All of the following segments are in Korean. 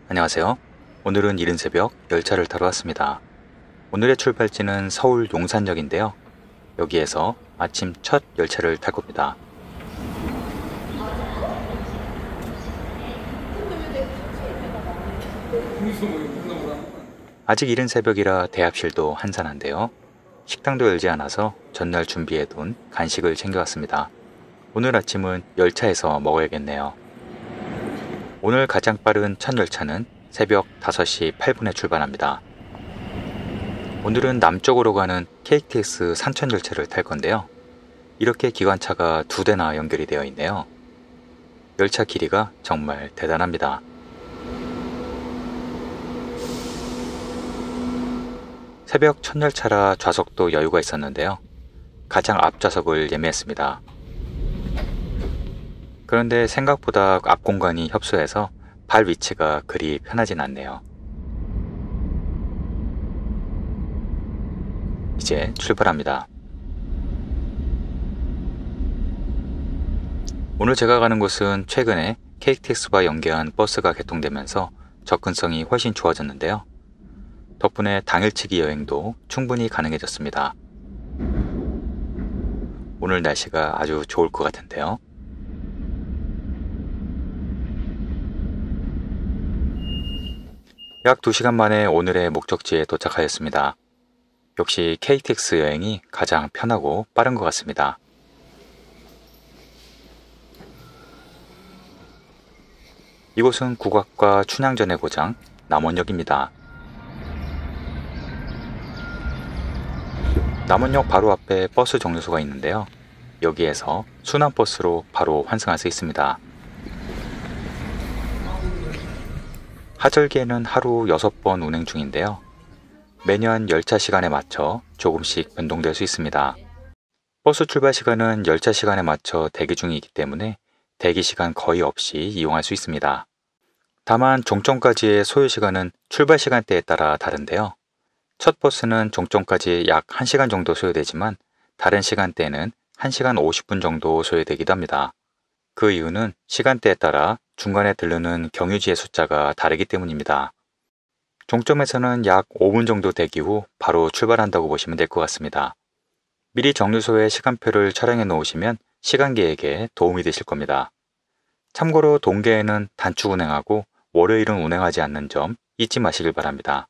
안녕하세요. 오늘은 이른 새벽 열차를 타러 왔습니다. 오늘의 출발지는 서울 용산역인데요. 여기에서 아침 첫 열차를 탈 겁니다. 아직 이른 새벽이라 대합실도 한산한데요. 식당도 열지 않아서 전날 준비해둔 간식을 챙겨왔습니다. 오늘 아침은 열차에서 먹어야겠네요. 오늘 가장 빠른 첫 열차는 새벽 5시 8분에 출발합니다. 오늘은 남쪽으로 가는 KTX 산천 열차를 탈 건데요. 이렇게 기관차가 2대나 연결이 되어 있네요. 열차 길이가 정말 대단합니다. 새벽 첫 열차라 좌석도 여유가 있었는데요. 가장 앞좌석을 예매했습니다. 그런데 생각보다 앞 공간이 협소해서 발 위치가 그리 편하진 않네요. 이제 출발합니다. 오늘 제가 가는 곳은 최근에 KTX와 연계한 버스가 개통되면서 접근성이 훨씬 좋아졌는데요. 덕분에 당일치기 여행도 충분히 가능해졌습니다. 오늘 날씨가 아주 좋을 것 같은데요. 약 2시간 만에 오늘의 목적지에 도착하였습니다. 역시 KTX 여행이 가장 편하고 빠른 것 같습니다. 이곳은 국악과 춘향전의 고장 남원역입니다. 남원역 바로 앞에 버스 정류소가 있는데요. 여기에서 순환버스로 바로 환승할 수 있습니다. 하절기에는 하루 6번 운행 중인데요. 매년 열차 시간에 맞춰 조금씩 변동될 수 있습니다. 버스 출발 시간은 열차 시간에 맞춰 대기 중이기 때문에 대기 시간 거의 없이 이용할 수 있습니다. 다만 종점까지의 소요 시간은 출발 시간대에 따라 다른데요. 첫 버스는 종점까지 약 1시간 정도 소요되지만 다른 시간대에는 1시간 50분 정도 소요되기도 합니다. 그 이유는 시간대에 따라 중간에 들르는 경유지의 숫자가 다르기 때문입니다. 종점에서는 약 5분 정도 대기 후 바로 출발한다고 보시면 될 것 같습니다. 미리 정류소에 시간표를 촬영해 놓으시면 시간 계획에 도움이 되실 겁니다. 참고로 동계에는 단축 운행하고 월요일은 운행하지 않는 점 잊지 마시길 바랍니다.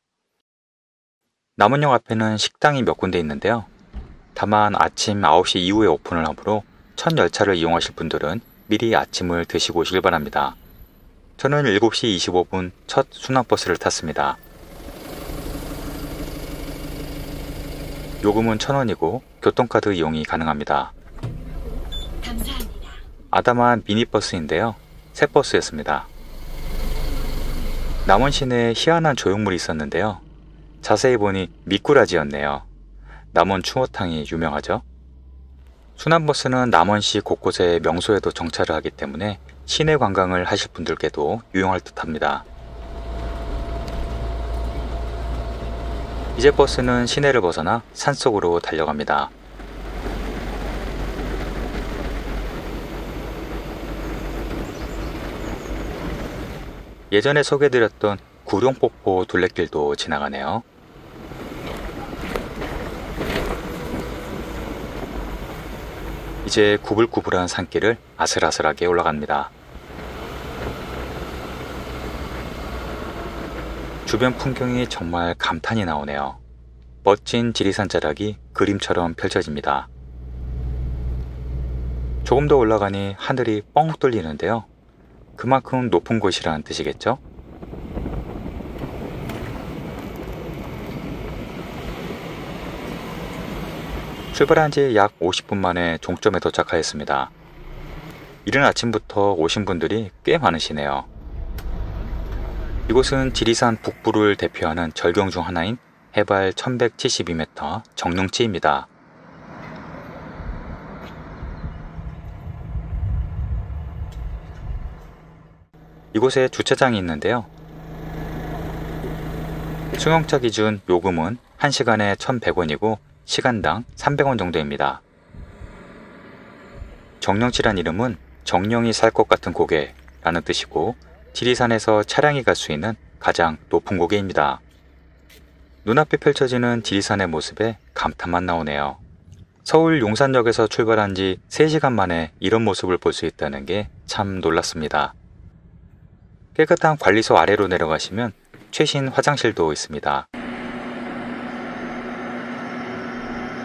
남원역 앞에는 식당이 몇 군데 있는데요. 다만 아침 9시 이후에 오픈을 하므로 첫 열차를 이용하실 분들은 미리 아침을 드시고 오시길 바랍니다. 저는 7시 25분 첫 순환버스를 탔습니다. 요금은 1,000원이고 교통카드 이용이 가능합니다. 감사합니다. 아담한 미니버스인데요. 새 버스였습니다. 남원 시내에 희한한 조형물이 있었는데요. 자세히 보니 미꾸라지였네요. 남원 추어탕이 유명하죠. 순환버스는 남원시 곳곳의 명소에도 정차를 하기 때문에 시내 관광을 하실 분들께도 유용할 듯합니다. 이제 버스는 시내를 벗어나 산속으로 달려갑니다. 예전에 소개해드렸던 구룡폭포 둘레길도 지나가네요. 이제 구불구불한 산길을 아슬아슬하게 올라갑니다. 주변 풍경이 정말 감탄이 나오네요. 멋진 지리산 자락이 그림처럼 펼쳐집니다. 조금 더 올라가니 하늘이 뻥 뚫리는데요. 그만큼 높은 곳이라는 뜻이겠죠? 출발한 지 약 50분 만에 종점에 도착하였습니다. 이른 아침부터 오신 분들이 꽤 많으시네요. 이곳은 지리산 북부를 대표하는 절경 중 하나인 해발 1172m 정릉치입니다. 이곳에 주차장이 있는데요. 승용차 기준 요금은 1시간에 1,100원이고 시간당 300원 정도입니다. 정령치란 이름은 정령이 살 것 같은 고개라는 뜻이고 지리산에서 차량이 갈 수 있는 가장 높은 고개입니다. 눈앞에 펼쳐지는 지리산의 모습에 감탄만 나오네요. 서울 용산역에서 출발한 지 3시간 만에 이런 모습을 볼 수 있다는 게 참 놀랐습니다. 깨끗한 관리소 아래로 내려가시면 최신 화장실도 있습니다.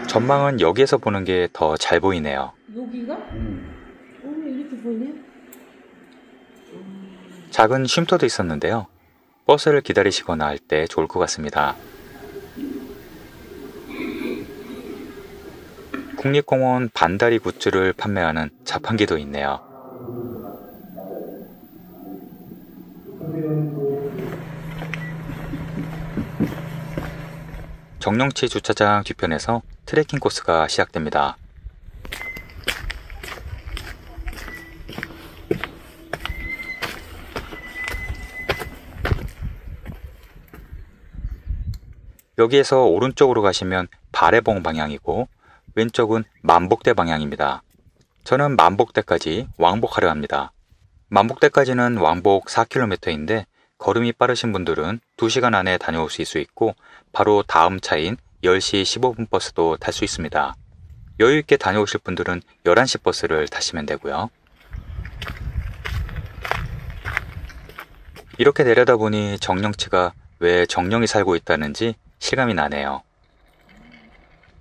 전망은 여기에서 보는 게 더 잘 보이네요. 여기가? 이렇게 보이네. 작은 쉼터도 있었는데요. 버스를 기다리시거나 할 때 좋을 것 같습니다. 국립공원 반다리 굿즈를 판매하는 자판기도 있네요. 정령치 주차장 뒤편에서 트레킹 코스가 시작됩니다. 여기에서 오른쪽으로 가시면 발해봉 방향이고 왼쪽은 만복대 방향입니다. 저는 만복대까지 왕복하려 합니다. 만복대까지는 왕복 4km인데 걸음이 빠르신 분들은 2시간 안에 다녀오실 수 있고 바로 다음 차인 10시 15분 버스도 탈 수 있습니다. 여유있게 다녀오실 분들은 11시 버스를 타시면 되고요. 이렇게 내려다보니 정령치가 왜 정령이 살고 있다는지 실감이 나네요.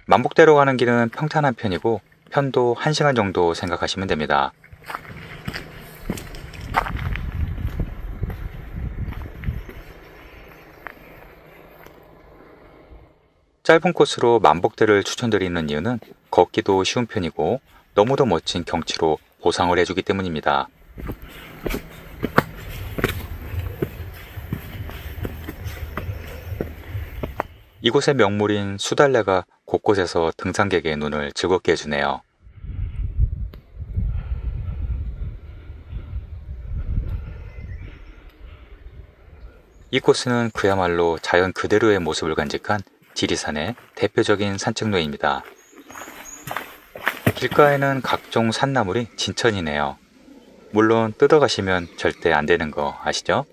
만복대로 가는 길은 평탄한 편이고 편도 1시간 정도 생각하시면 됩니다. 짧은 코스로 만복대를 추천드리는 이유는 걷기도 쉬운 편이고 너무도 멋진 경치로 보상을 해주기 때문입니다. 이곳의 명물인 수달래가 곳곳에서 등산객의 눈을 즐겁게 해주네요. 이 코스는 그야말로 자연 그대로의 모습을 간직한 지리산의 대표적인 산책로입니다. 길가에는 각종 산나물이 진천이네요. 물론 뜯어가시면 절대 안 되는 거 아시죠?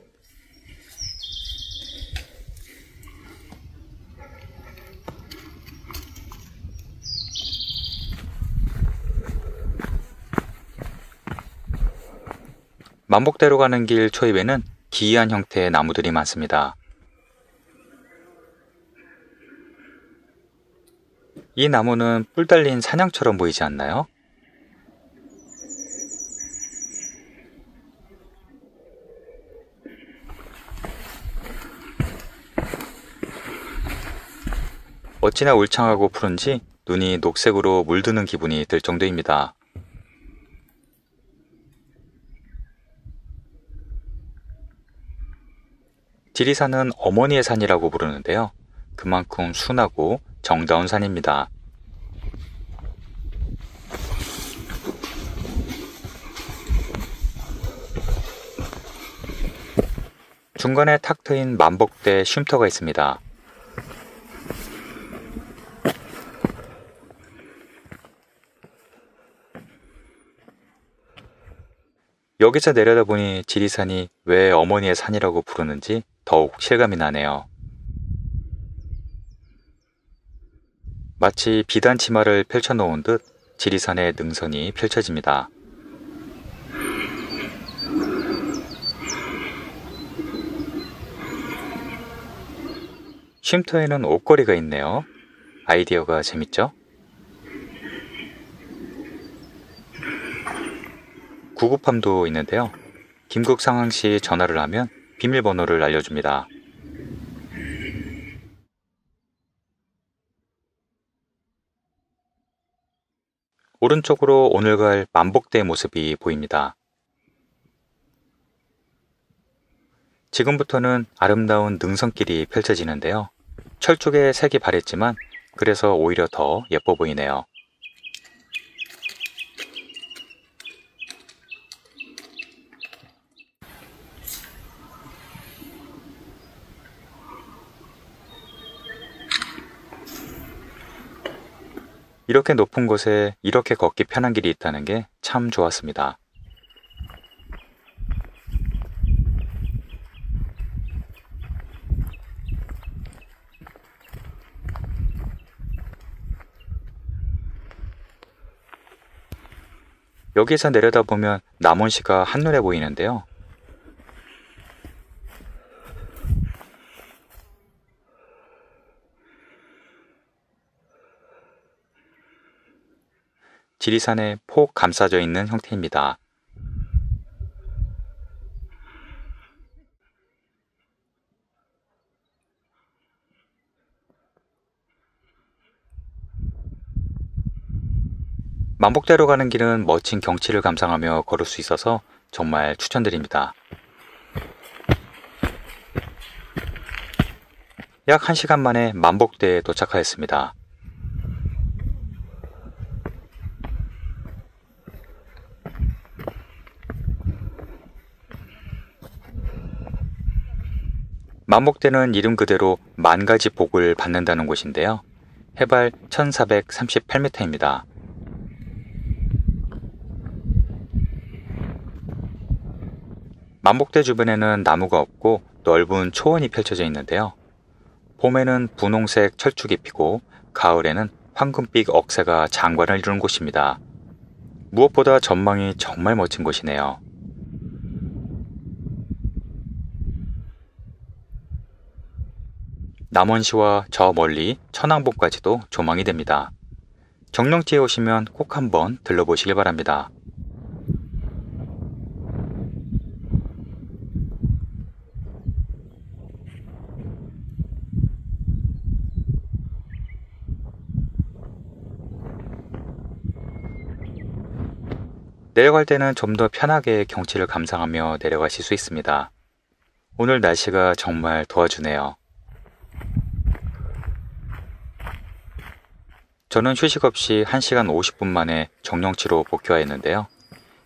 만복대로 가는 길 초입에는 기이한 형태의 나무들이 많습니다. 이 나무는 뿔 달린 사냥처럼 보이지 않나요? 어찌나 울창하고 푸른지 눈이 녹색으로 물드는 기분이 들 정도입니다. 지리산은 어머니의 산이라고 부르는데요. 그만큼 순하고 정다운 산입니다. 중간에 탁 트인 만복대 쉼터가 있습니다. 여기서 내려다보니 지리산이 왜 어머니의 산이라고 부르는지 더욱 실감이 나네요. 마치 비단 치마를 펼쳐놓은 듯 지리산의 능선이 펼쳐집니다. 쉼터에는 옷걸이가 있네요. 아이디어가 재밌죠? 구급함도 있는데요. 긴급 상황 시 전화를 하면 비밀번호를 알려줍니다. 오른쪽으로 오늘 갈 만복대 모습이 보입니다. 지금부터는 아름다운 능선길이 펼쳐지는데요. 철쭉에 색이 바랬지만 그래서 오히려 더 예뻐 보이네요. 이렇게 높은 곳에 이렇게 걷기 편한 길이 있다는 게 참 좋았습니다. 여기에서 내려다보면 남원시가 한눈에 보이는데요. 지리산에 폭 감싸져 있는 형태입니다. 만복대로 가는 길은 멋진 경치를 감상하며 걸을 수 있어서 정말 추천드립니다. 약 1시간 만에 만복대에 도착하였습니다. 만복대는 이름 그대로 만가지 복을 받는다는 곳인데요. 해발 1438m입니다. 만복대 주변에는 나무가 없고 넓은 초원이 펼쳐져 있는데요. 봄에는 분홍색 철쭉이 피고 가을에는 황금빛 억새가 장관을 이루는 곳입니다. 무엇보다 전망이 정말 멋진 곳이네요. 남원시와 저 멀리 천왕봉까지도 조망이 됩니다. 정령지에 오시면 꼭 한번 들러보시길 바랍니다. 내려갈 때는 좀 더 편하게 경치를 감상하며 내려가실 수 있습니다. 오늘 날씨가 정말 도와주네요. 저는 휴식 없이 1시간 50분 만에 정령치로 복귀하였는데요.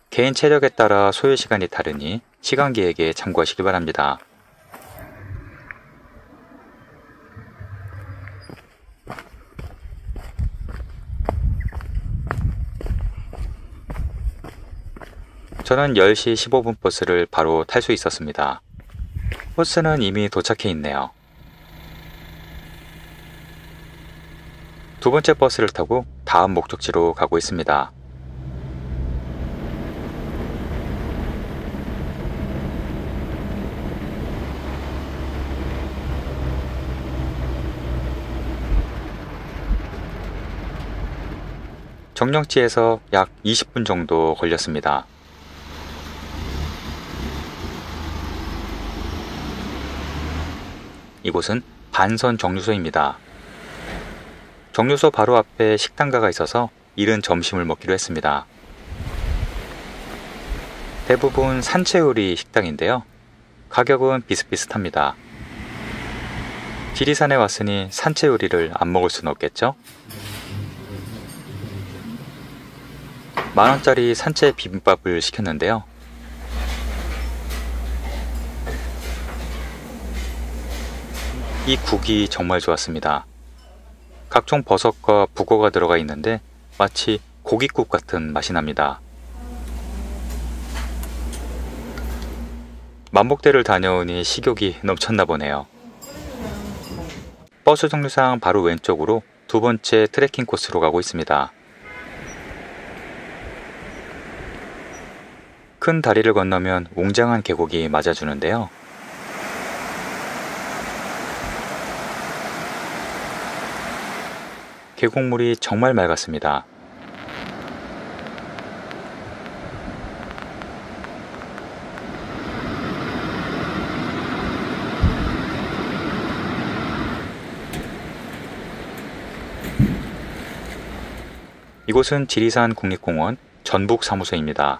개인 체력에 따라 소요 시간이 다르니 시간 계획에 참고하시기 바랍니다. 저는 10시 15분 버스를 바로 탈 수 있었습니다. 버스는 이미 도착해 있네요. 두 번째 버스를 타고 다음 목적지로 가고 있습니다. 정령지에서 약 20분 정도 걸렸습니다. 이곳은 반선 정류소입니다. 정류소 바로 앞에 식당가가 있어서 이른 점심을 먹기로 했습니다. 대부분 산채요리 식당인데요. 가격은 비슷비슷합니다. 지리산에 왔으니 산채요리를 안 먹을 수는 없겠죠? 만원짜리 산채 비빔밥을 시켰는데요. 이 국이 정말 좋았습니다. 각종 버섯과 북어가 들어가 있는데 마치 고깃국 같은 맛이 납니다. 만복대를 다녀오니 식욕이 넘쳤나 보네요. 버스 정류장 바로 왼쪽으로 두 번째 트레킹 코스로 가고 있습니다. 큰 다리를 건너면 웅장한 계곡이 맞아주는데요. 계곡물이 정말 맑았습니다. 이곳은 지리산 국립공원 전북사무소입니다.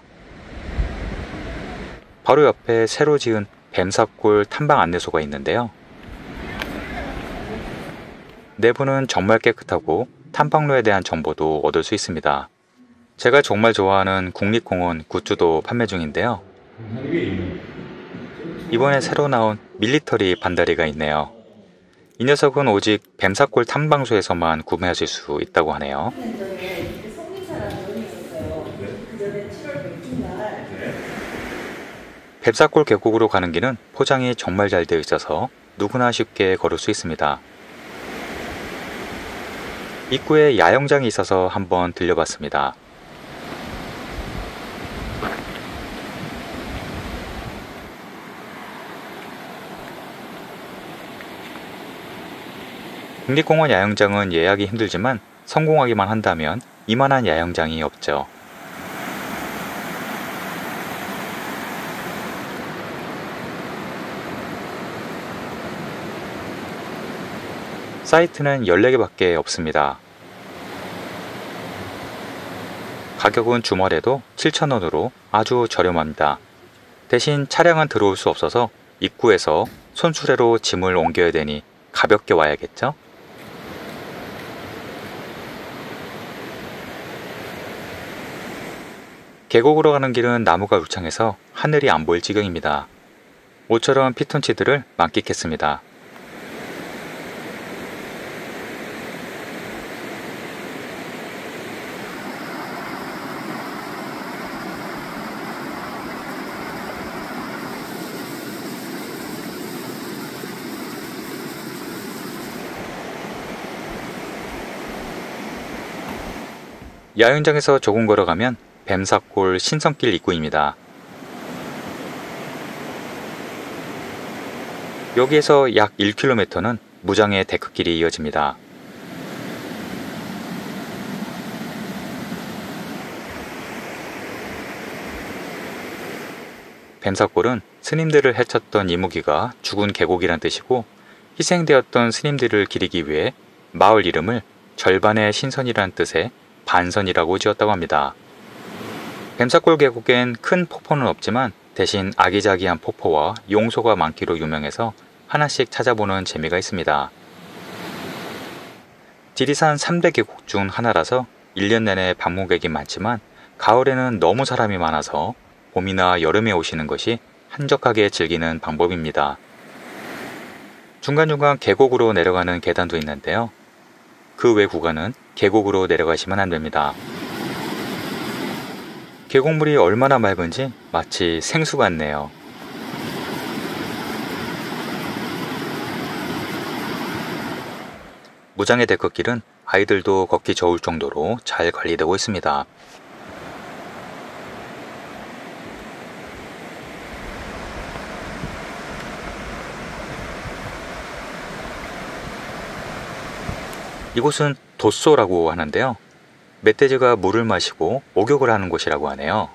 바로 옆에 새로 지은 뱀사골 탐방 안내소가 있는데요. 내부는 정말 깨끗하고 탐방로에 대한 정보도 얻을 수 있습니다. 제가 정말 좋아하는 국립공원 굿즈도 판매 중인데요. 이번에 새로 나온 밀리터리 반다리가 있네요. 이 녀석은 오직 뱀사골 탐방소에서만 구매하실 수 있다고 하네요. 뱀사골 계곡으로 가는 길은 포장이 정말 잘 되어 있어서 누구나 쉽게 걸을 수 있습니다. 입구에 야영장이 있어서 한번 들려봤습니다. 국립공원 야영장은 예약이 힘들지만 성공하기만 한다면 이만한 야영장이 없죠. 사이트는 14개밖에 없습니다. 가격은 주말에도 7,000원으로 아주 저렴합니다. 대신 차량은 들어올 수 없어서 입구에서 손수레로 짐을 옮겨야 되니 가볍게 와야겠죠? 계곡으로 가는 길은 나무가 울창해서 하늘이 안 보일 지경입니다. 모처럼 피톤치드를 만끽했습니다. 야영장에서 조금 걸어가면 뱀사골 신성길 입구입니다. 여기에서 약 1km는 무장의 데크길이 이어집니다. 뱀사골은 스님들을 해쳤던 이무기가 죽은 계곡이란 뜻이고 희생되었던 스님들을 기리기 위해 마을 이름을 절반의 신선이란 뜻의 반선이라고 지었다고 합니다. 뱀사골 계곡엔 큰 폭포는 없지만 대신 아기자기한 폭포와 용소가 많기로 유명해서 하나씩 찾아보는 재미가 있습니다. 지리산 3대 계곡 중 하나라서 1년 내내 방문객이 많지만 가을에는 너무 사람이 많아서 봄이나 여름에 오시는 것이 한적하게 즐기는 방법입니다. 중간중간 계곡으로 내려가는 계단도 있는데요. 그 외 구간은 계곡으로 내려가시면 안됩니다. 계곡물이 얼마나 맑은지 마치 생수 같네요. 무장의 데크길은 아이들도 걷기 좋을 정도로 잘 관리되고 있습니다. 이곳은 돛소라고 하는데요. 멧돼지가 물을 마시고 목욕을 하는 곳이라고 하네요.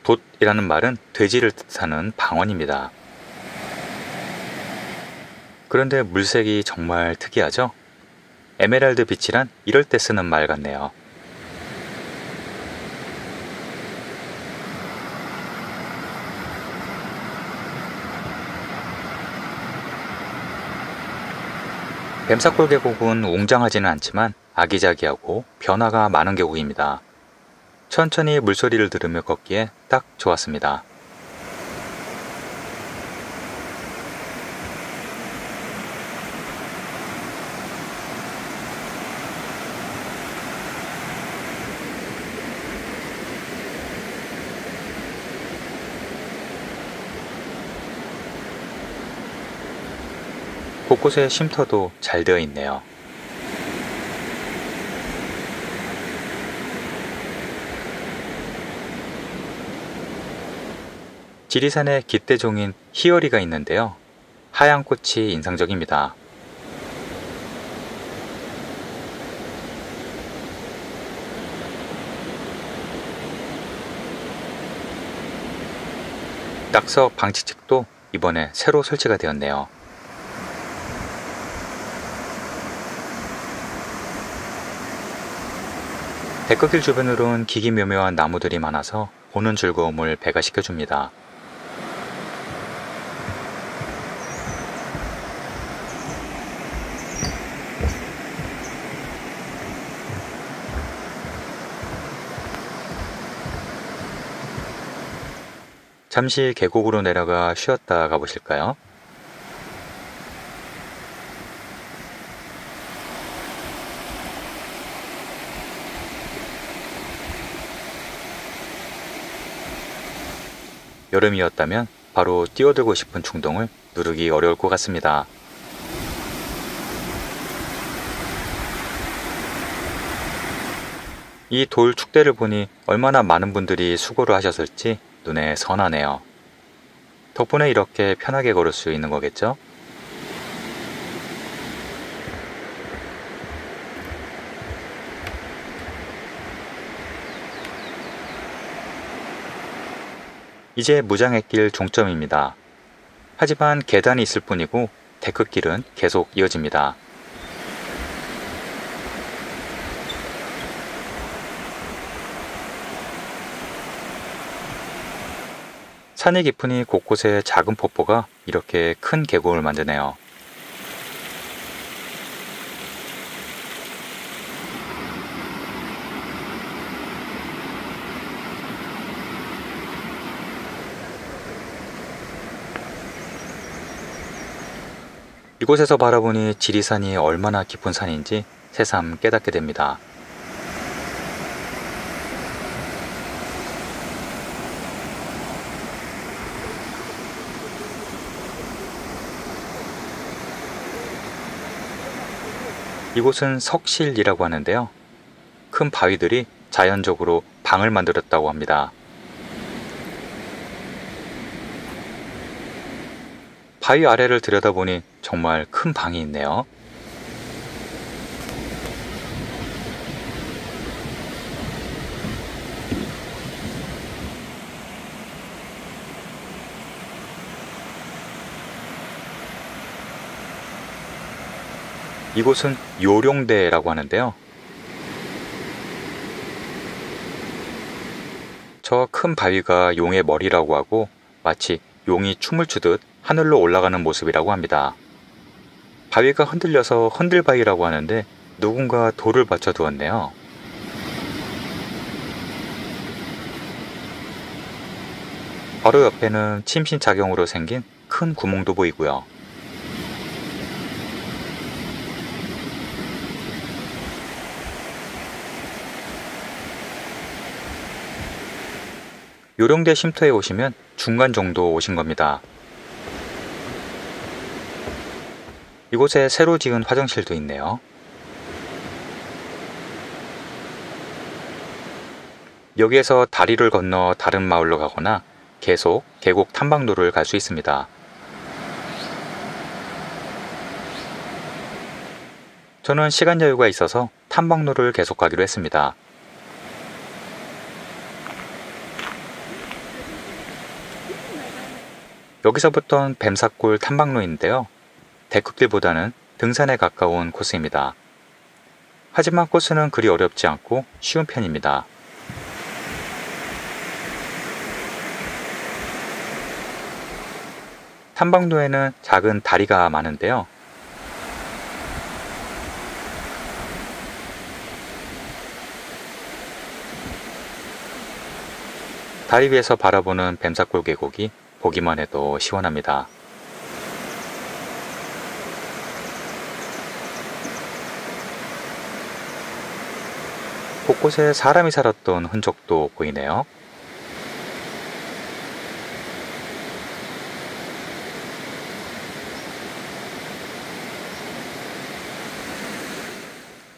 돛이라는 말은 돼지를 뜻하는 방언입니다. 그런데 물색이 정말 특이하죠? 에메랄드 빛이란 이럴 때 쓰는 말 같네요. 뱀사골 계곡은 웅장하지는 않지만 아기자기하고 변화가 많은 계곡입니다. 천천히 물소리를 들으며 걷기에 딱 좋았습니다. 곳곳에 쉼터도 잘 되어 있네요. 지리산에 깃대종인 희어리가 있는데요. 하얀 꽃이 인상적입니다. 낙서 방치책도 이번에 새로 설치가 되었네요. 데크길 주변으론 기기묘묘한 나무들이 많아서 보는 즐거움을 배가시켜줍니다. 잠시 계곡으로 내려가 쉬었다 가보실까요? 여름이었다면 바로 뛰어들고 싶은 충동을 누르기 어려울 것 같습니다. 이 돌 축대를 보니 얼마나 많은 분들이 수고를 하셨을지 눈에 선하네요. 덕분에 이렇게 편하게 걸을 수 있는 거겠죠? 이제 무장의길 종점입니다. 하지만 계단이 있을 뿐이고 데크길은 계속 이어집니다. 산이 깊으니 곳곳에 작은 폭포가 이렇게 큰 계곡을 만드네요. 이곳에서 바라보니 지리산이 얼마나 깊은 산인지 새삼 깨닫게 됩니다. 이곳은 석실이라고 하는데요. 큰 바위들이 자연적으로 방을 만들었다고 합니다. 바위 아래를 들여다보니 정말 큰 방이 있네요. 이곳은 요룡대라고 하는데요. 저 큰 바위가 용의 머리라고 하고 마치 용이 춤을 추듯 하늘로 올라가는 모습이라고 합니다. 바위가 흔들려서 흔들바위라고 하는데 누군가 돌을 받쳐 두었네요. 바로 옆에는 침신작용으로 생긴 큰 구멍도 보이고요. 요령대 쉼터에 오시면 중간 정도 오신 겁니다. 이곳에 새로 지은 화장실도 있네요. 여기에서 다리를 건너 다른 마을로 가거나 계속 계곡 탐방로를 갈 수 있습니다. 저는 시간 여유가 있어서 탐방로를 계속 가기로 했습니다. 여기서부터는 뱀사골 탐방로인데요. 데크길보다는 등산에 가까운 코스입니다. 하지만 코스는 그리 어렵지 않고 쉬운 편입니다. 탐방로에는 작은 다리가 많은데요. 다리 위에서 바라보는 뱀사골 계곡이 보기만 해도 시원합니다. 곳곳에 사람이 살았던 흔적도 보이네요.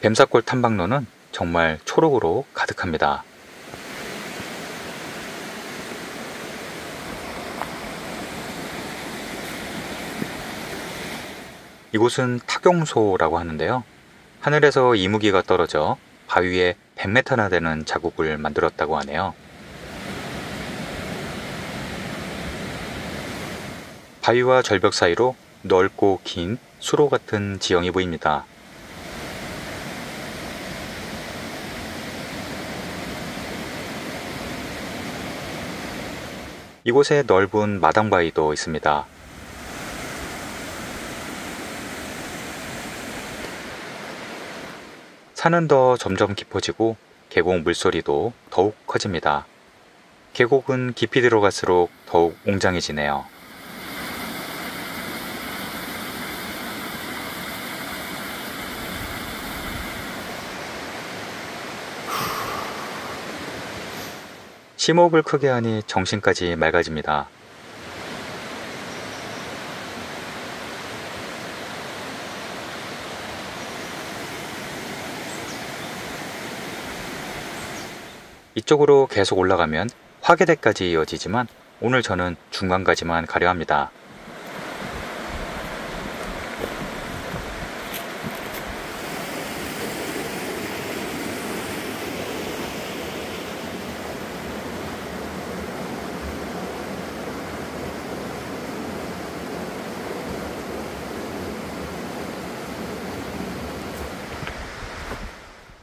뱀사골 탐방로는 정말 초록으로 가득합니다. 이곳은 타경소라고 하는데요. 하늘에서 이무기가 떨어져 바위에 100m나 되는 자국을 만들었다고 하네요. 바위와 절벽 사이로 넓고 긴 수로 같은 지형이 보입니다. 이곳에 넓은 마당바위도 있습니다. 산은 더 점점 깊어지고 계곡 물소리도 더욱 커집니다. 계곡은 깊이 들어갈수록 더욱 웅장해지네요. 심호흡을 크게 하니 정신까지 맑아집니다. 이쪽으로 계속 올라가면 화계대까지 이어지지만 오늘 저는 중간까지만 가려 합니다.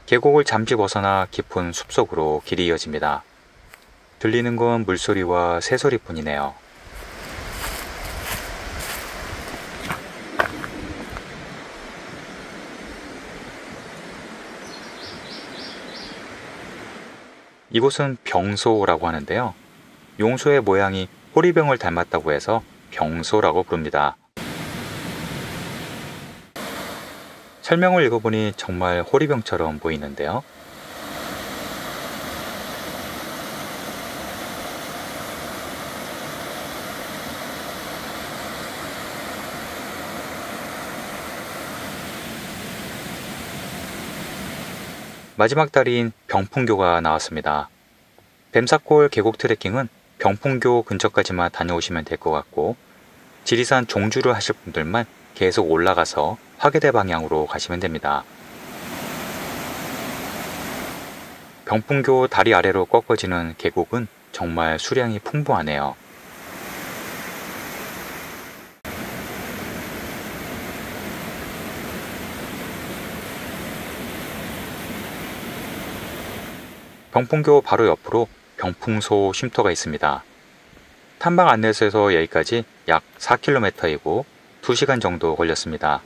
계곡을 잠시 벗어나 깊은 숲속으로 길이 이어집니다. 들리는 건 물소리와 새소리뿐이네요. 이곳은 병소라고 하는데요. 용소의 모양이 호리병을 닮았다고 해서 병소라고 부릅니다. 설명을 읽어보니 정말 호리병처럼 보이는데요. 마지막 달인 병풍교가 나왔습니다. 뱀사골 계곡 트레킹은 병풍교 근처까지만 다녀오시면 될 것 같고, 지리산 종주를 하실 분들만 계속 올라가서 화계대 방향으로 가시면 됩니다. 병풍교 다리 아래로 꺾어지는 계곡은 정말 수량이 풍부하네요. 병풍교 바로 옆으로 병풍소 쉼터가 있습니다. 탐방 안내소에서 여기까지 약 4km이고 2시간 정도 걸렸습니다.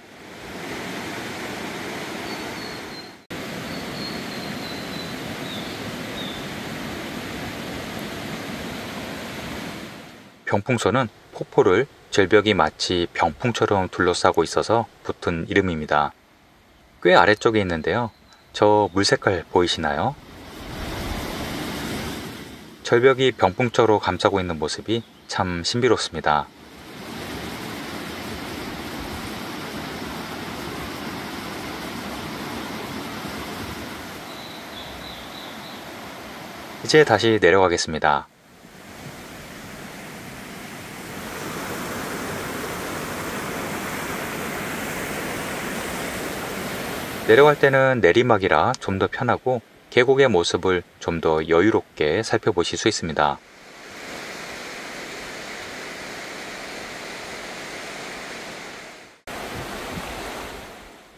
병풍소는 폭포를 절벽이 마치 병풍처럼 둘러싸고 있어서 붙은 이름입니다. 꽤 아래쪽에 있는데요. 저 물 색깔 보이시나요? 절벽이 병풍처럼 감싸고 있는 모습이 참 신비롭습니다. 이제 다시 내려가겠습니다. 내려갈 때는 내리막이라 좀 더 편하고 계곡의 모습을 좀 더 여유롭게 살펴보실 수 있습니다.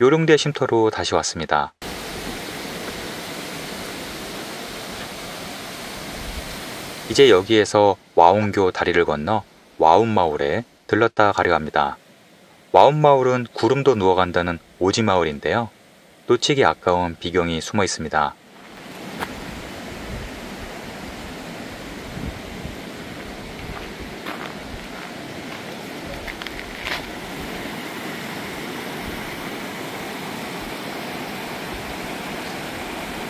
요령대 쉼터로 다시 왔습니다. 이제 여기에서 와운교 다리를 건너 와운마을에 들렀다 가려 합니다. 와운마을은 구름도 누워간다는 오지마을인데요. 놓치기 아까운 비경이 숨어 있습니다.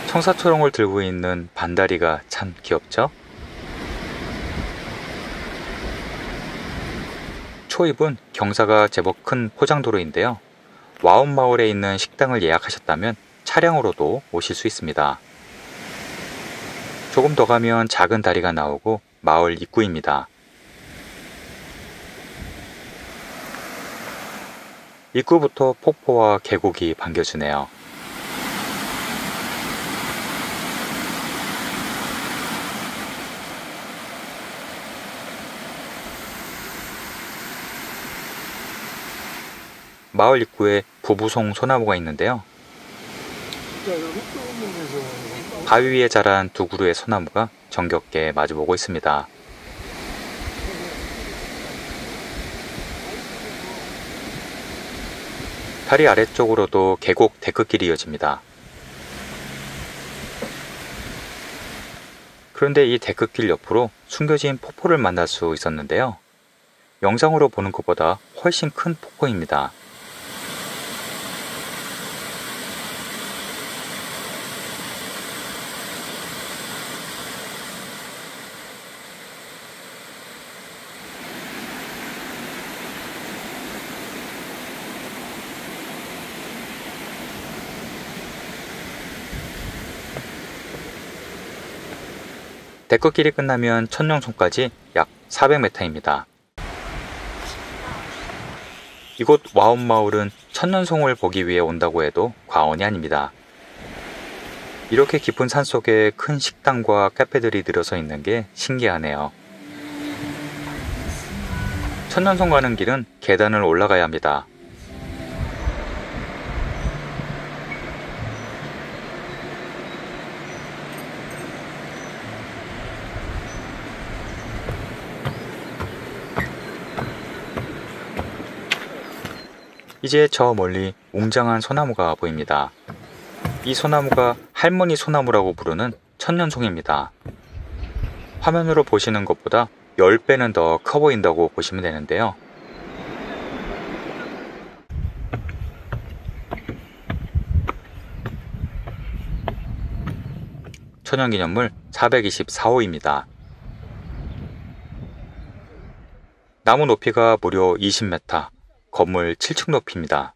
청사초롱을 들고 있는 반다리가 참 귀엽죠? 초입은 경사가 제법 큰 포장도로인데요. 와운마을에 있는 식당을 예약하셨다면 차량으로도 오실 수 있습니다. 조금 더 가면 작은 다리가 나오고 마을 입구입니다. 입구부터 폭포와 계곡이 반겨주네요. 마을 입구에 부부송 소나무가 있는데요. 바위 위에 자란 두 그루의 소나무가 정겹게 마주보고 있습니다. 다리 아래쪽으로도 계곡 데크길이 이어집니다. 그런데 이 데크길 옆으로 숨겨진 폭포를 만날 수 있었는데요. 영상으로 보는 것보다 훨씬 큰 폭포입니다. 데크길이 끝나면 천룡송까지 약 400m입니다. 이곳 와운마을은 천년송을 보기 위해 온다고 해도 과언이 아닙니다. 이렇게 깊은 산속에 큰 식당과 카페들이 늘어서 있는 게 신기하네요. 천년송 가는 길은 계단을 올라가야 합니다. 이제 저 멀리 웅장한 소나무가 보입니다. 이 소나무가 할머니 소나무라고 부르는 천년송입니다. 화면으로 보시는 것보다 10배는 더 커 보인다고 보시면 되는데요. 천연기념물 424호입니다. 나무 높이가 무려 20m, 건물 7층 높이입니다.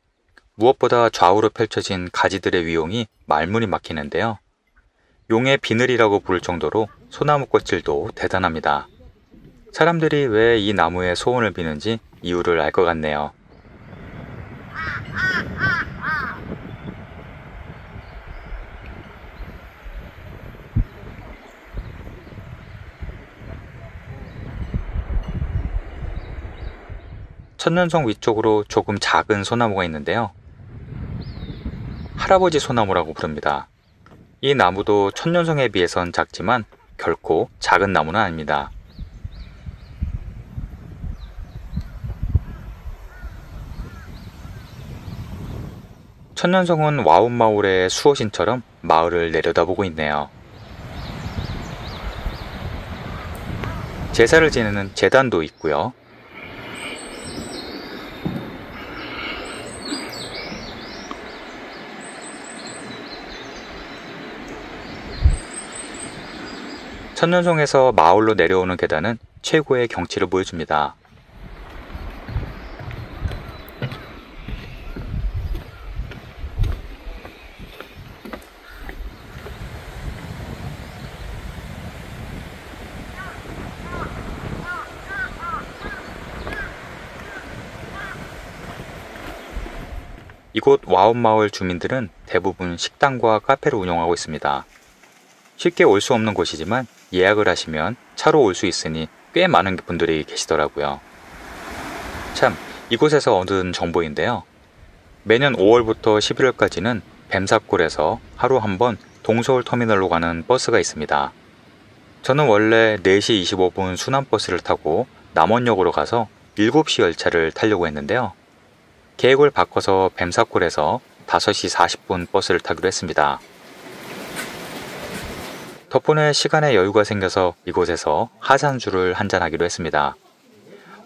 무엇보다 좌우로 펼쳐진 가지들의 위용이 말문이 막히는데요. 용의 비늘이라고 부를 정도로 소나무 꽃질도 대단합니다. 사람들이 왜 이 나무에 소원을 비는지 이유를 알 것 같네요. 천년송 위쪽으로 조금 작은 소나무가 있는데요. 할아버지 소나무라고 부릅니다. 이 나무도 천년송에 비해선 작지만 결코 작은 나무는 아닙니다. 천년송은 와운마을의 수호신처럼 마을을 내려다보고 있네요. 제사를 지내는 제단도 있고요. 천년송에서 마을로 내려오는 계단은 최고의 경치를 보여줍니다. 이곳 와운마을 주민들은 대부분 식당과 카페를 운영하고 있습니다. 쉽게 올 수 없는 곳이지만 예약을 하시면 차로 올 수 있으니 꽤 많은 분들이 계시더라고요. 참, 이곳에서 얻은 정보인데요. 매년 5월부터 11월까지는 뱀사골에서 하루 한 번 동서울 터미널로 가는 버스가 있습니다. 저는 원래 4시 25분 순환버스를 타고 남원역으로 가서 7시 열차를 타려고 했는데요. 계획을 바꿔서 뱀사골에서 5시 40분 버스를 타기로 했습니다. 덕분에 시간에 여유가 생겨서 이곳에서 하산주를 한잔하기로 했습니다.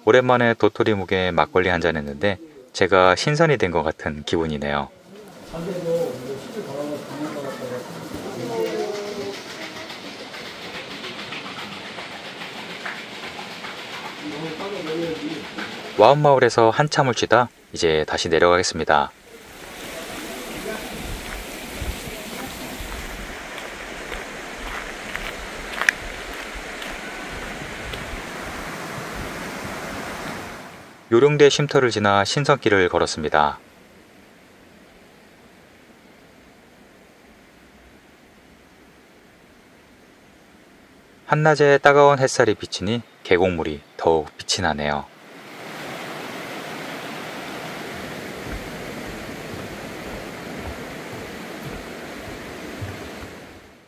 오랜만에 도토리 묵에 막걸리 한잔 했는데 제가 신선이 된 것 같은 기분이네요. 와운마을에서 한참을 쉬다 이제 다시 내려가겠습니다. 요령대 쉼터를 지나 신선길을 걸었습니다. 한낮에 따가운 햇살이 비치니 계곡물이 더욱 빛이 나네요.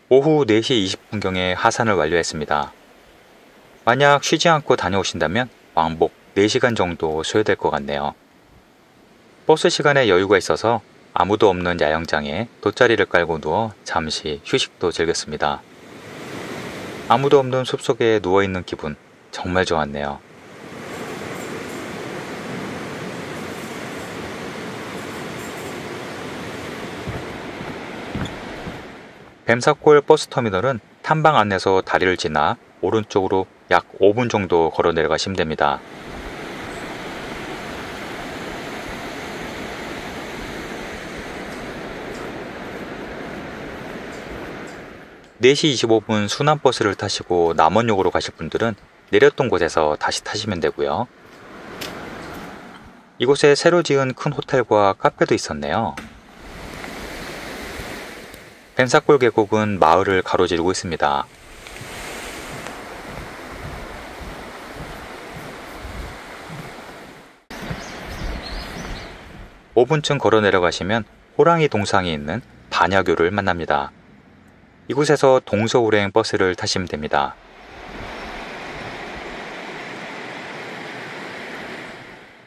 오후 4시 20분경에 하산을 완료했습니다. 만약 쉬지 않고 다녀오신다면 왕복 4시간 정도 소요될 것 같네요. 버스 시간에 여유가 있어서 아무도 없는 야영장에 돗자리를 깔고 누워 잠시 휴식도 즐겼습니다. 아무도 없는 숲속에 누워있는 기분 정말 좋았네요. 뱀사골 버스터미널은 탐방 안에서 다리를 지나 오른쪽으로 약 5분 정도 걸어 내려가시면 됩니다. (4시 25분) 순환버스를 타시고 남원역으로 가실 분들은 내렸던 곳에서 다시 타시면 되고요. 이곳에 새로 지은 큰 호텔과 카페도 있었네요. 뱀사골 계곡은 마을을 가로지르고 있습니다. (5분쯤) 걸어 내려가시면 호랑이 동상이 있는 반야교를 만납니다. 이곳에서 동서울행 버스를 타시면 됩니다.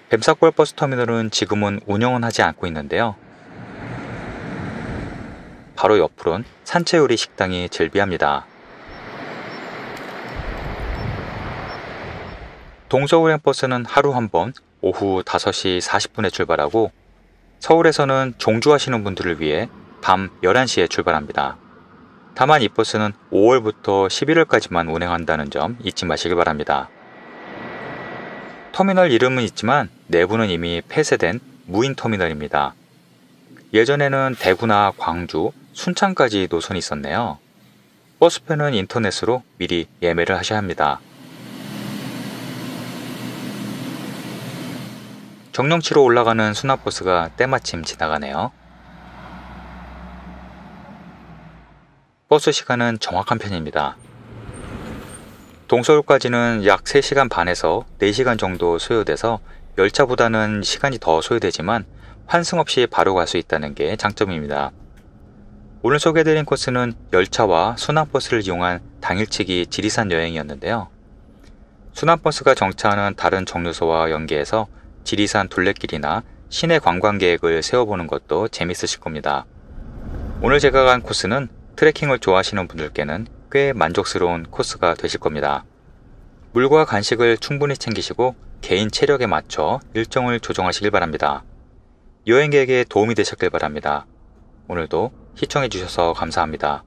뱀사골 버스터미널은 지금은 운영은 하지 않고 있는데요. 바로 옆으론 산채요리 식당이 즐비합니다. 동서울행버스는 하루 한 번 오후 5시 40분에 출발하고 서울에서는 종주하시는 분들을 위해 밤 11시에 출발합니다. 다만 이 버스는 5월부터 11월까지만 운행한다는 점 잊지 마시길 바랍니다. 터미널 이름은 있지만 내부는 이미 폐쇄된 무인터미널입니다. 예전에는 대구나 광주, 순창까지 노선이 있었네요. 버스표는 인터넷으로 미리 예매를 하셔야 합니다. 정령치로 올라가는 순환버스가 때마침 지나가네요. 버스 시간은 정확한 편입니다. 동서울까지는 약 3시간 반에서 4시간 정도 소요돼서 열차보다는 시간이 더 소요되지만 환승 없이 바로 갈 수 있다는 게 장점입니다. 오늘 소개해드린 코스는 열차와 순환버스를 이용한 당일치기 지리산 여행이었는데요. 순환버스가 정차하는 다른 정류소와 연계해서 지리산 둘레길이나 시내 관광 계획을 세워보는 것도 재밌으실 겁니다. 오늘 제가 간 코스는 트레킹을 좋아하시는 분들께는 꽤 만족스러운 코스가 되실 겁니다. 물과 간식을 충분히 챙기시고 개인 체력에 맞춰 일정을 조정하시길 바랍니다. 여행 계획에 도움이 되셨길 바랍니다. 오늘도 시청해 주셔서 감사합니다.